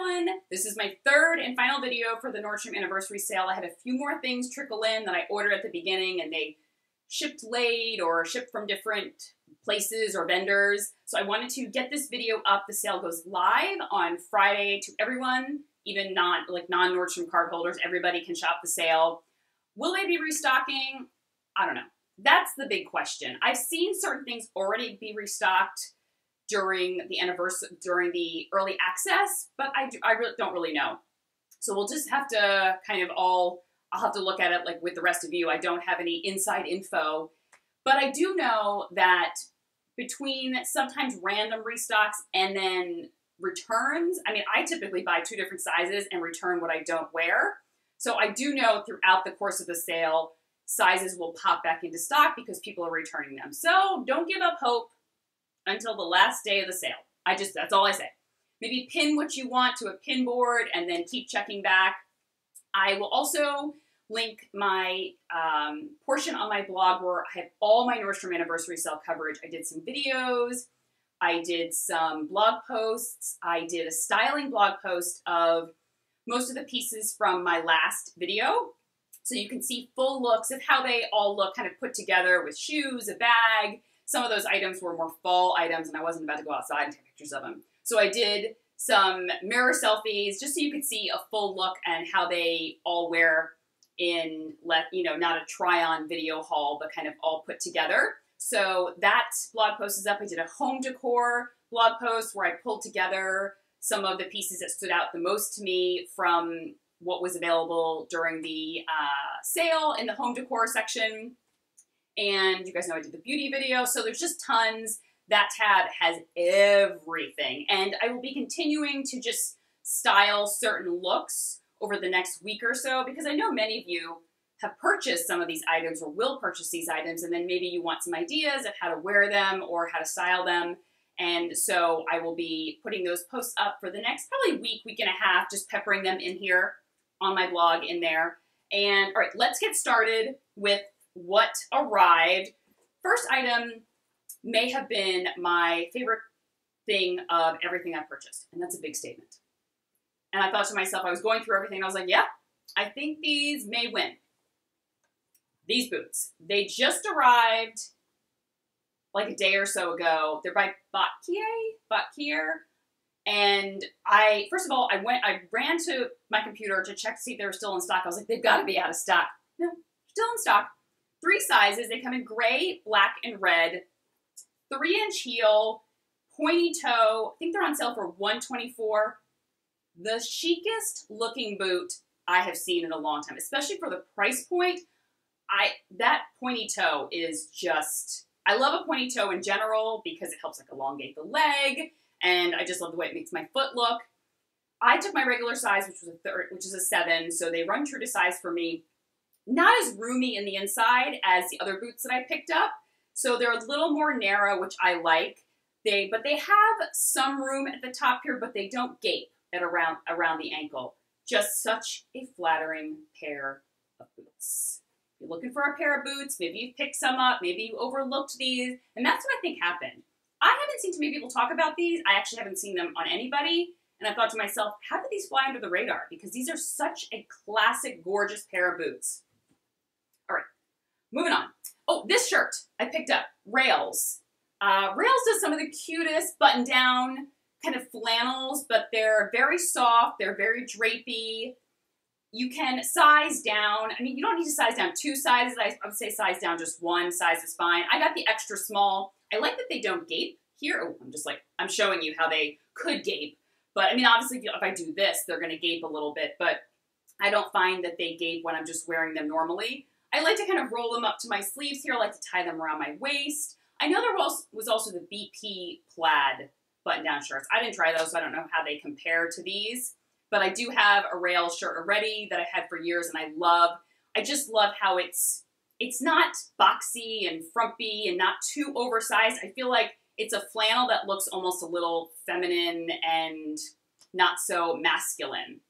everyone. This is my third and final video for the Nordstrom anniversary sale. I had a few more things trickle in that I ordered at the beginning and they shipped late or shipped from different places or vendors. So I wanted to get this video up. The sale goes live on Friday to everyone, even non-Nordstrom card holders. Everybody can shop the sale. Will they be restocking? I don't know. That's the big question. I've seen certain things already be restocked during the early access, but I really don't really know. So we'll just have to I'll have to look at it like with the rest of you. I don't have any inside info, but I do know that between sometimes random restocks and then returns, I mean, I typically buy 2 different sizes and return what I don't wear. So I do know throughout the course of the sale, sizes will pop back into stock because people are returning them. So don't give up hope until the last day of the sale. That's all I say. Maybe pin what you want to a pin board and then keep checking back. I will also link my portion on my blog where I have all my Nordstrom anniversary sale coverage. I did some videos. I did some blog posts. I did a styling blog post of most of the pieces from my last video. So you can see full looks of how they all look kind of put together with shoes, a bag. Some of those items were more fall items and I wasn't about to go outside and take pictures of them. So I did some mirror selfies just so you could see a full look and how they all wear in, not a try-on video haul, but kind of all put together. So that blog post is up. I did a home decor blog post where I pulled together some of the pieces that stood out the most to me from what was available during the sale in the home decor section. And you guys know I did the beauty video, so there's just tons. That tab has everything. And I will be continuing to just style certain looks over the next week or so, because I know many of you have purchased some of these items or will purchase these items, and then maybe you want some ideas of how to wear them or how to style them. And so I will be putting those posts up for the next probably week and a half, just peppering them in here on my blog in there. And all right, let's get started with what arrived. First item may have been my favorite thing of everything I purchased, and that's a big statement. And I thought to myself, I was going through everything, and I was like, yeah, I think these may win. These boots. They just arrived like a day or so ago. They're by Batkier. And first of all, I ran to my computer to check to see if they were still in stock. I was like, they've got to be out of stock. No, still in stock. 3 sizes. They come in gray, black, and red. 3-inch heel, pointy toe. I think they're on sale for $124. The chicest looking boot I have seen in a long time, especially for the price point. That pointy toe is just, I love a pointy toe in general because it helps like elongate the leg, and I just love the way it makes my foot look. I took my regular size, which is a 7, so they run true to size for me. Not as roomy in the inside as the other boots that I picked up, so they're a little more narrow, which I like. But they have some room at the top here, but they don't gape at around the ankle. Just such a flattering pair of boots. If you're looking for a pair of boots, maybe you picked some up, maybe you overlooked these, and that's what I think happened. I haven't seen too many people talk about these. I actually haven't seen them on anybody, and I thought to myself, how did these fly under the radar? Because these are such a classic, gorgeous pair of boots. All right, moving on. Oh, this shirt I picked up, Rails. Rails does some of the cutest button-down kind of flannels, but they're very soft, they're very drapey. You can size down. I mean, you don't need to size down 2 sizes. I would say size down just 1 size is fine. I got the extra small. I like that they don't gape here. Oh, I'm showing you how they could gape. But I mean, obviously if I do this, they're gonna gape a little bit, but I don't find that they gape when I'm just wearing them normally. I like to kind of roll them up to my sleeves here. I like to tie them around my waist. I know there was also the BP plaid button-down shirts. I didn't try those, so I don't know how they compare to these. But I do have a Rails shirt already that I had for years, and I just love how it's not boxy and frumpy and not too oversized. I feel like it's a flannel that looks almost a little feminine and not so masculine.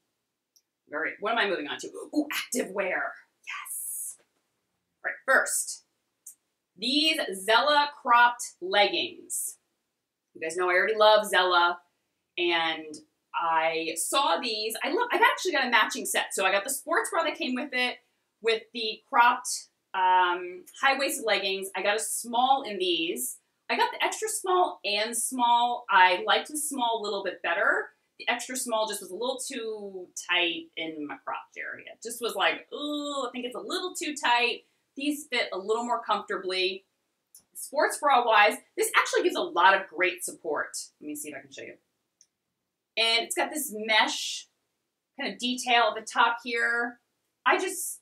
All right, what am I moving on to? Ooh, activewear. Yes. All right, first, these Zella cropped leggings. You guys know I already love Zella, and I saw these. I've actually got a matching set. So I got the sports bra that came with it, with the cropped high-waisted leggings. I got a small in these. I got the extra small and small. I liked the small a little bit better. The extra small just was a little too tight in my cropped area. Just was like, ooh, I think it's a little too tight. These fit a little more comfortably. Sports bra-wise, this actually gives a lot of great support. Let me see if I can show you. And it's got this mesh kind of detail at the top here.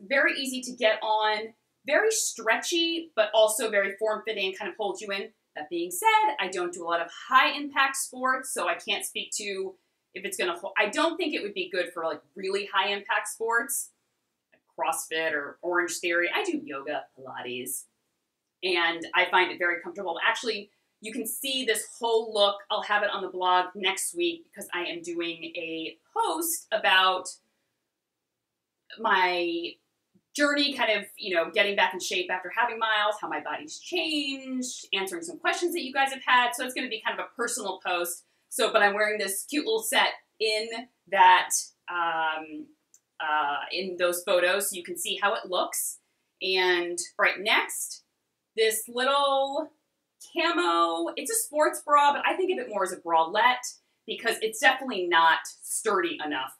Very easy to get on, very stretchy, but also very form-fitting and kind of holds you in. That being said, I don't do a lot of high-impact sports, so I can't speak to if it's going to hold. I don't think it would be good for like really high-impact sports, like CrossFit or Orange Theory. I do yoga, Pilates, and I find it very comfortable. Actually, you can see this whole look. I'll have it on the blog next week because I am doing a post about my journey, kind of, getting back in shape after having Miles, how my body's changed, answering some questions that you guys have had. So it's going to be kind of a personal post. But I'm wearing this cute little set in that, in those photos, so you can see how it looks. And right next, this little camo. It's a sports bra, but I think of it more as a bralette because it's definitely not sturdy enough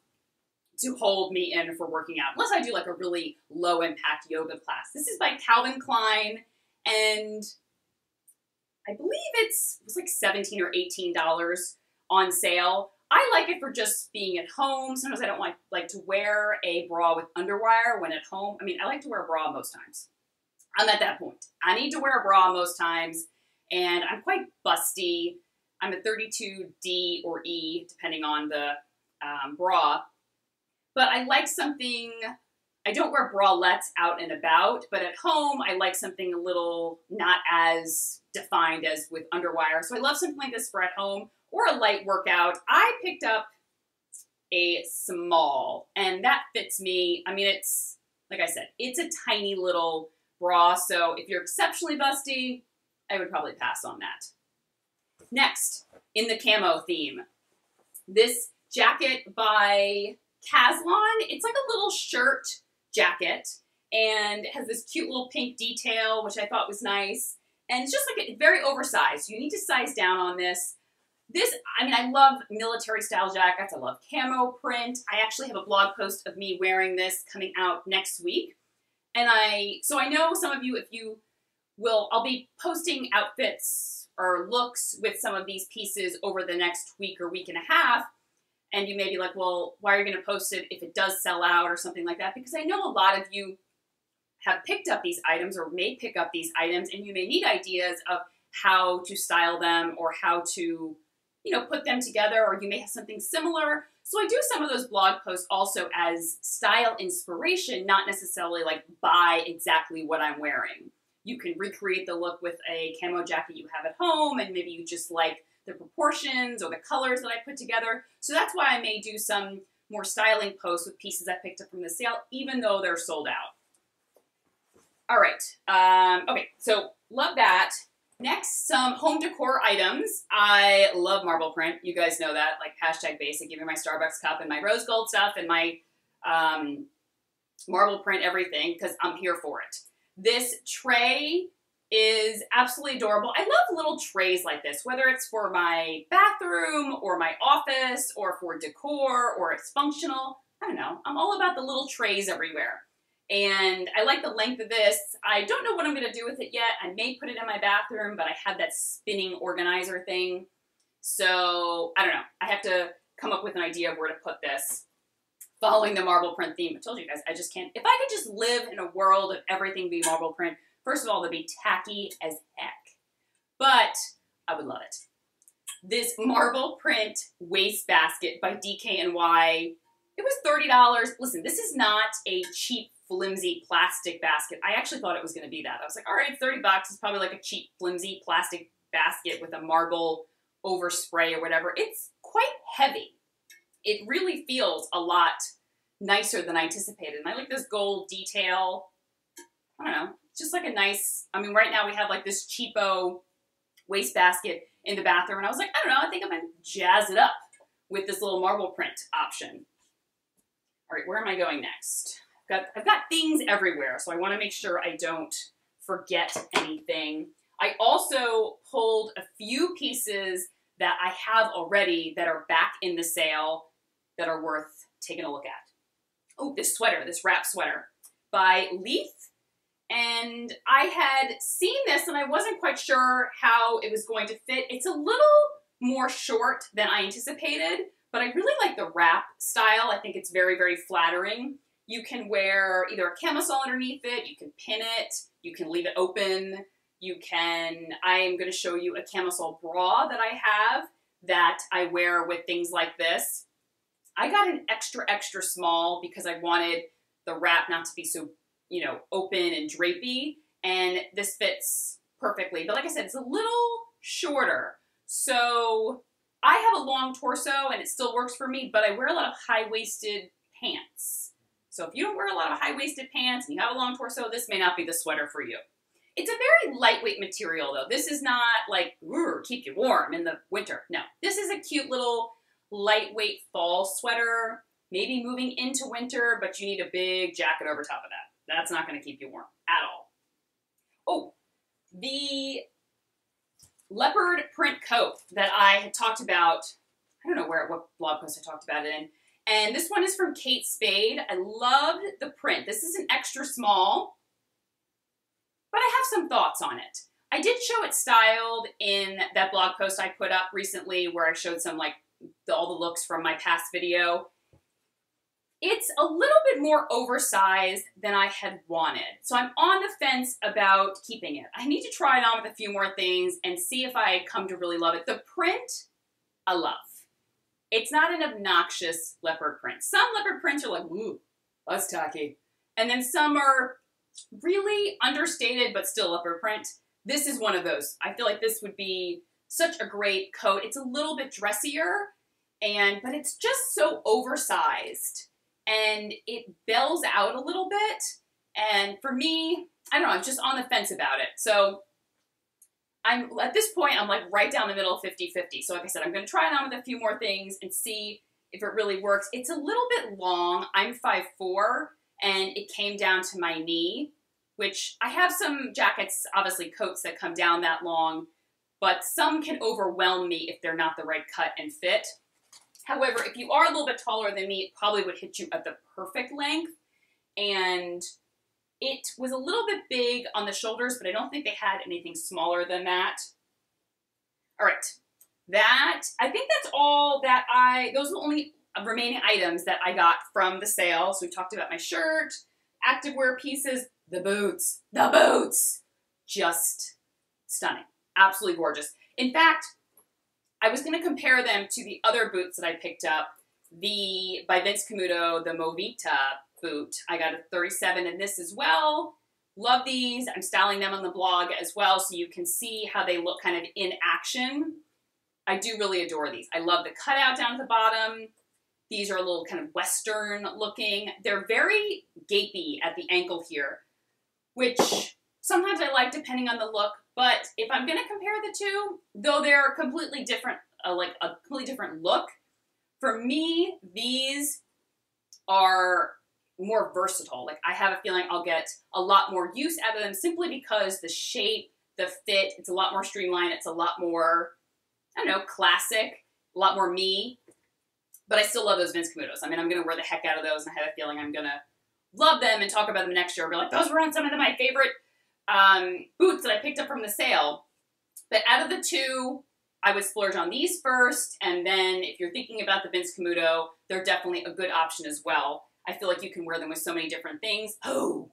to hold me in for working out, unless I do like a really low impact yoga class. This is by Calvin Klein, and I believe it was like $17 or $18 on sale. I like it for just being at home. Sometimes I don't like to wear a bra with underwire when at home. I mean, I like to wear a bra most times. I'm at that point. I need to wear a bra most times, and I'm quite busty. I'm a 32D or E, depending on the bra. But I like something, I don't wear bralettes out and about, but at home I like something a little not as defined as with underwire. So I love something like this for at home or a light workout. I picked up a small, and that fits me. I mean, it's, like I said, it's a tiny little bra, so if you're exceptionally busty, I would probably pass on that. Next, in the camo theme, this jacket by Caslon. It's like a little shirt jacket, and it has this cute little pink detail, which I thought was nice. And it's just like very oversized. You need to size down on this. I love military style jackets. I love camo print. I actually have a blog post of me wearing this coming out next week. And so I know some of you, I'll be posting outfits or looks with some of these pieces over the next week or week and a half. And you may be like, well, why are you going to post it if it does sell out or something like that? Because I know a lot of you have picked up these items or may pick up these items, and you may need ideas of how to style them or how to, put them together, or you may have something similar. So I do some of those blog posts also as style inspiration, not necessarily like buy exactly what I'm wearing. You can recreate the look with a camo jacket you have at home, and maybe you just like the proportions or the colors that I put together. So that's why I may do some more styling posts with pieces I picked up from the sale, even though they're sold out. All right. Okay, so love that. Next, some home decor items. I love marble print. You guys know that, like #basic. Give me my Starbucks cup and my rose gold stuff and my marble print everything, because I'm here for it. This tray is absolutely adorable. I love little trays like this, whether it's for my bathroom or my office or for decor or it's functional. I don't know. I'm all about the little trays everywhere. And I like the length of this. I don't know what I'm going to do with it yet. I may put it in my bathroom, but I have that spinning organizer thing. So I don't know. I have to come up with an idea of where to put this. Following the marble print theme. I told you guys, I just can't. If I could just live in a world of everything being marble print, first of all, they'd be tacky as heck. But I would love it. This marble print wastebasket by DKNY. It was $30. Listen, this is not a cheap, flimsy plastic basket. I actually thought it was going to be that. I was like, all right, $30. It's probably like a cheap, flimsy plastic basket with a marble overspray or whatever. It's quite heavy. It really feels a lot nicer than I anticipated. And I like this gold detail. I don't know. It's just like a nice, right now we have like this cheapo wastebasket in the bathroom. And I was like, I don't know, I think I'm going to jazz it up with this little marble print option. All right, where am I going next? I've got things everywhere, so I want to make sure I don't forget anything. I also pulled a few pieces that I have already that are back in the sale that are worth taking a look at. Oh, this sweater, this wrap sweater by Leith. And I had seen this and I wasn't quite sure how it was going to fit. It's a little more short than I anticipated, but I really like the wrap style. I think it's very, very flattering. You can wear either a camisole underneath it, you can pin it, you can leave it open, I am going to show you a camisole bra that I have that I wear with things like this. I got an extra, extra small because I wanted the wrap not to be so, you know, open and drapey, and this fits perfectly. But like I said, it's a little shorter. So I have a long torso and it still works for me, but I wear a lot of high-waisted pants. So if you don't wear a lot of high-waisted pants and you have a long torso, this may not be the sweater for you. It's a very lightweight material though. This is not like, keep you warm in the winter. No, this is a cute little lightweight fall sweater, maybe moving into winter, but you need a big jacket over top of that. That's not going to keep you warm at all. Oh, the leopard print coat that I had talked about, I don't know what blog post I talked about it in, and this one is from Kate Spade. I loved the print. This is an extra small, but I have some thoughts on it. I did show it styled in that blog post I put up recently where I showed some like all the looks from my past video. It's a little bit more oversized than I had wanted. So I'm on the fence about keeping it. I need to try it on with a few more things and see if I come to really love it. The print, I love. It's not an obnoxious leopard print. Some leopard prints are like, ooh, that's tacky. And then some are really understated, but still leopard print. This is one of those. I feel like this would be such a great coat. It's a little bit dressier, but it's just so oversized. And it bells out a little bit. And for me, I don't know, I'm just on the fence about it. So at this point, I'm like right down the middle, 50-50. So like I said, I'm going to try it on with a few more things and see if it really works. It's a little bit long. I'm 5'4", and it came down to my knee, which I have some jackets, obviously coats that come down that long, but some can overwhelm me if they're not the right cut and fit. However, if you are a little bit taller than me, it probably would hit you at the perfect length. And it was a little bit big on the shoulders, but I don't think they had anything smaller than that. All right, I think that's all that those are the only remaining items that I got from the sale. So we talked about my shirt, activewear pieces, the boots, just stunning, absolutely gorgeous. In fact, I was going to compare them to the other boots that I picked up, by Vince Camuto, the Movita boot. I got a 37 in this as well. Love these. I'm styling them on the blog as well, so you can see how they look kind of in action. I do really adore these. I love the cutout down at the bottom. These are a little kind of Western looking. They're very gapey at the ankle here, which sometimes I like depending on the look. But if I'm going to compare the two, though they're completely different, like a completely different look, for me, these are more versatile. Like I have a feeling I'll get a lot more use out of them simply because the shape, the fit, it's a lot more streamlined. It's a lot more, I don't know, classic, a lot more me. But I still love those Vince Camutos. I mean, I'm going to wear the heck out of those, and I have a feeling I'm going to love them and talk about them next year. I'll be like, those were on some of my favorite boots that I picked up from the sale. But out of the two, I would splurge on these first, and then if you're thinking about the Vince Camuto, they're definitely a good option as well. I feel like you can wear them with so many different things. Oh,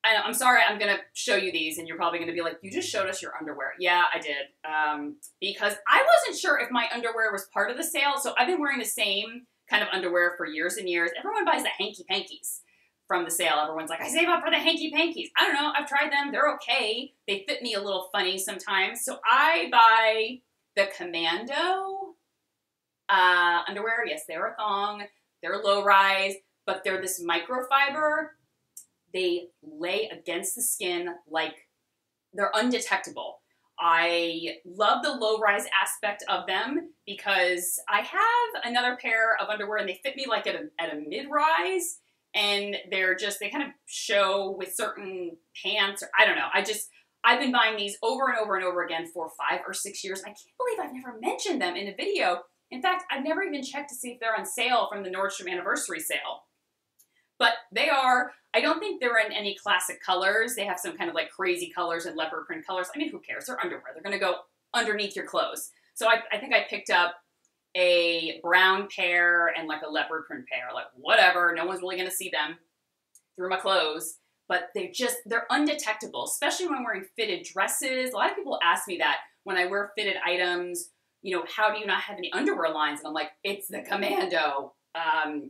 I'm sorry, I'm going to show you these, and you're probably going to be like, you just showed us your underwear. Yeah, I did, because I wasn't sure if my underwear was part of the sale, so I've been wearing the same kind of underwear for years and years. Everyone buys the hanky-pankies from the sale. Everyone's like, I save up for the hanky-pankies. I don't know, I've tried them. They're okay. They fit me a little funny sometimes, so I buy the Commando underwear. Yes, they're a thong. They're low-rise, but they're this microfiber. They lay against the skin like they're undetectable. I love the low-rise aspect of them because I have another pair of underwear and they fit me like at a mid-rise, and they kind of show with certain pants, or I don't know. I've been buying these over and over and over again for 5 or 6 years. I can't believe I've never mentioned them in a video. In fact, I've never even checked to see if they're on sale from the Nordstrom anniversary sale. But they are, I don't think they're in any classic colors. They have some kind of like crazy colors and leopard print colors. I mean, who cares? They're underwear. They're going to go underneath your clothes. So I think I picked up a brown pair and like a leopard print pair. Like, whatever. No one's really going to see them through my clothes. But they're undetectable, especially when I'm wearing fitted dresses. A lot of people ask me that when I wear fitted items, you know, how do you not have any underwear lines? And I'm like, it's the Commando.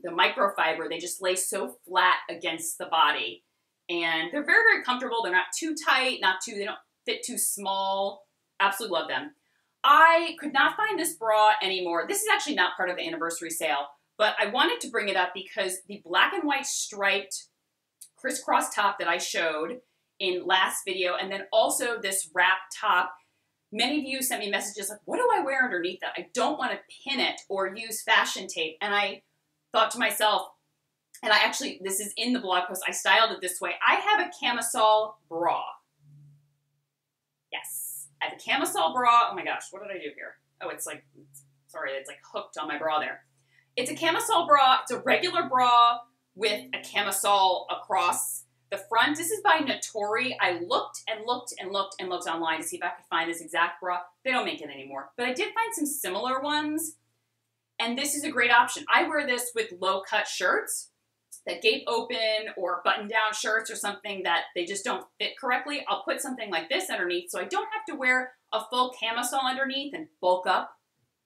The microfiber, they just lay so flat against the body. And they're very, very comfortable. They're not too tight, they don't fit too small. Absolutely love them. I could not find this bra anymore. This is actually not part of the anniversary sale, but I wanted to bring it up because the black and white striped crisscross top that I showed in last video, and then also this wrap top, many of you sent me messages like, what do I wear underneath that? I don't want to pin it or use fashion tape. And I thought to myself, and this is in the blog post, I styled it this way. I have a camisole bra. Yes, I have a camisole bra. Oh my gosh, what did I do here? Oh, it's like hooked on my bra there. It's a camisole bra. It's a regular bra with a camisole across the front. This is by Natori. I looked and looked and looked and looked online to see if I could find this exact bra. They don't make it anymore, but I did find some similar ones. And this is a great option. I wear this with low-cut shirts that gape open, or button-down shirts or something that they just don't fit correctly. I'll put something like this underneath so I don't have to wear a full camisole underneath and bulk up.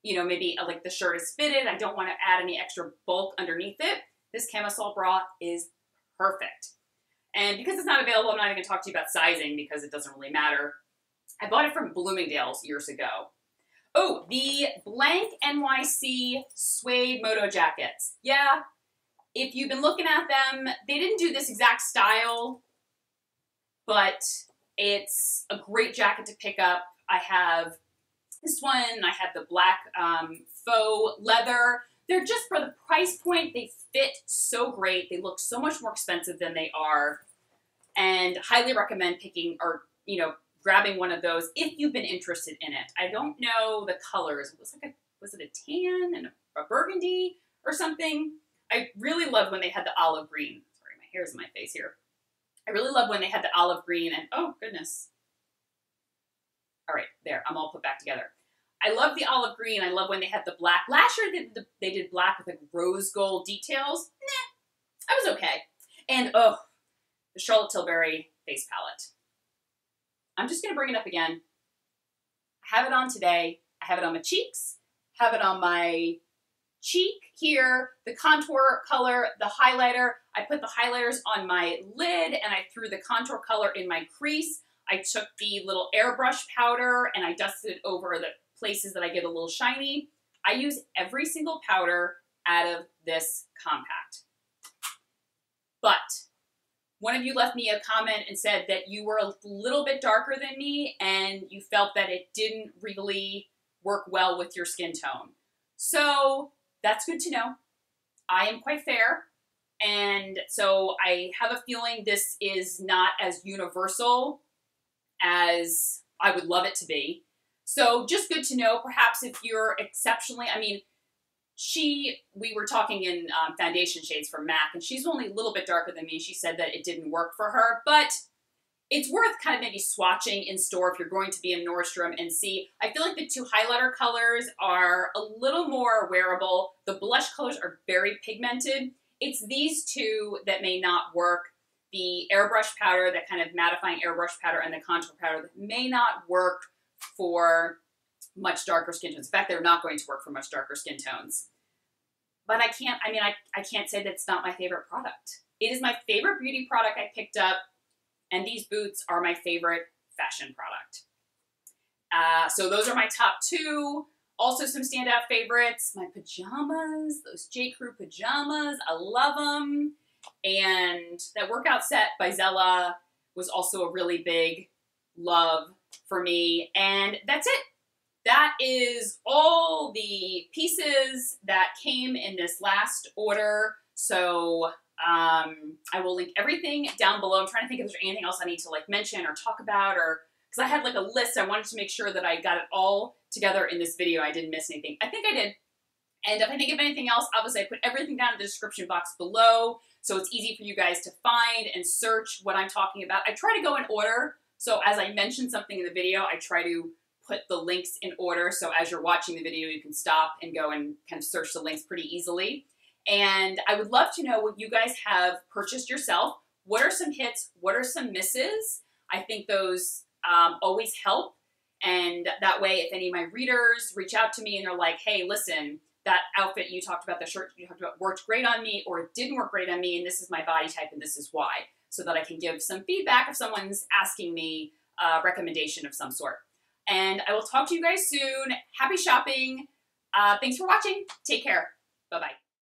You know, maybe like the shirt is fitted. I don't want to add any extra bulk underneath it. This camisole bra is perfect. And because it's not available, I'm not even going to talk to you about sizing because it doesn't really matter. I bought it from Bloomingdale's years ago. Oh, the blank NYC suede moto jackets. Yeah, if you've been looking at them, they didn't do this exact style, but it's a great jacket to pick up. I have this one, I have the black faux leather. They're just, for the price point, they fit so great. They look so much more expensive than they are, and highly recommend picking or, you know, grabbing one of those if you've been interested in it. I don't know the colors. It was it a tan and a burgundy or something? I really loved when they had the olive green. Sorry, my hair's in my face here. I really loved when they had the olive green and, oh goodness. All right, there, I'm all put back together. I love the olive green. I love when they had the black. Last year they did black with like rose gold details. Nah, I was okay. And oh, the Charlotte Tilbury face palette. I'm just going to bring it up again. I have it on today. I have it on my cheeks. Have it on my cheek here, the contour color, the highlighter. I put the highlighters on my lid and I threw the contour color in my crease. I took the little airbrush powder and I dusted it over the places that I get a little shiny. I use every single powder out of this compact. But one of you left me a comment and said that you were a little bit darker than me and you felt that it didn't really work well with your skin tone. So that's good to know. I am quite fair, and so I have a feeling this is not as universal as I would love it to be. So just good to know. Perhaps if you're exceptionally, I mean, we were talking in foundation shades from MAC, and she's only a little bit darker than me. She said that it didn't work for her, but it's worth kind of maybe swatching in store if you're going to be in Nordstrom and see. I feel like the two highlighter colors are a little more wearable. The blush colors are very pigmented. It's these two that may not work. The airbrush powder, that kind of mattifying airbrush powder, and the contour powder that may not work for much darker skin tones. In fact, they're not going to work for much darker skin tones. But I can't say that's not my favorite product. It is my favorite beauty product I picked up, and these boots are my favorite fashion product. So those are my top two. Also some standout favorites, my pajamas, those J. Crew pajamas, I love them. And that workout set by Zella was also a really big love. for me. And that's it. That is all the pieces that came in this last order. So I will link everything down below. I'm trying to think if there's anything else I need to like mention or talk about, or because I had like a list. I wanted to make sure that I got it all together in this video. I didn't miss anything. I think I did. And if I think of anything else, obviously I put everything down in the description box below, so it's easy for you guys to find and search what I'm talking about. I try to go in order, so as I mention something in the video, I try to put the links in order, so as you're watching the video, you can stop and go and kind of search the links pretty easily. And I would love to know what you guys have purchased yourself. What are some hits? What are some misses? I think those always help, and that way, if any of my readers reach out to me and they're like, hey, listen, that outfit you talked about, the shirt you talked about worked great on me, or it didn't work great on me, and this is my body type and this is why, so that I can give some feedback if someone's asking me a recommendation of some sort. And I will talk to you guys soon. Happy shopping. Thanks for watching. Take care. Bye-bye.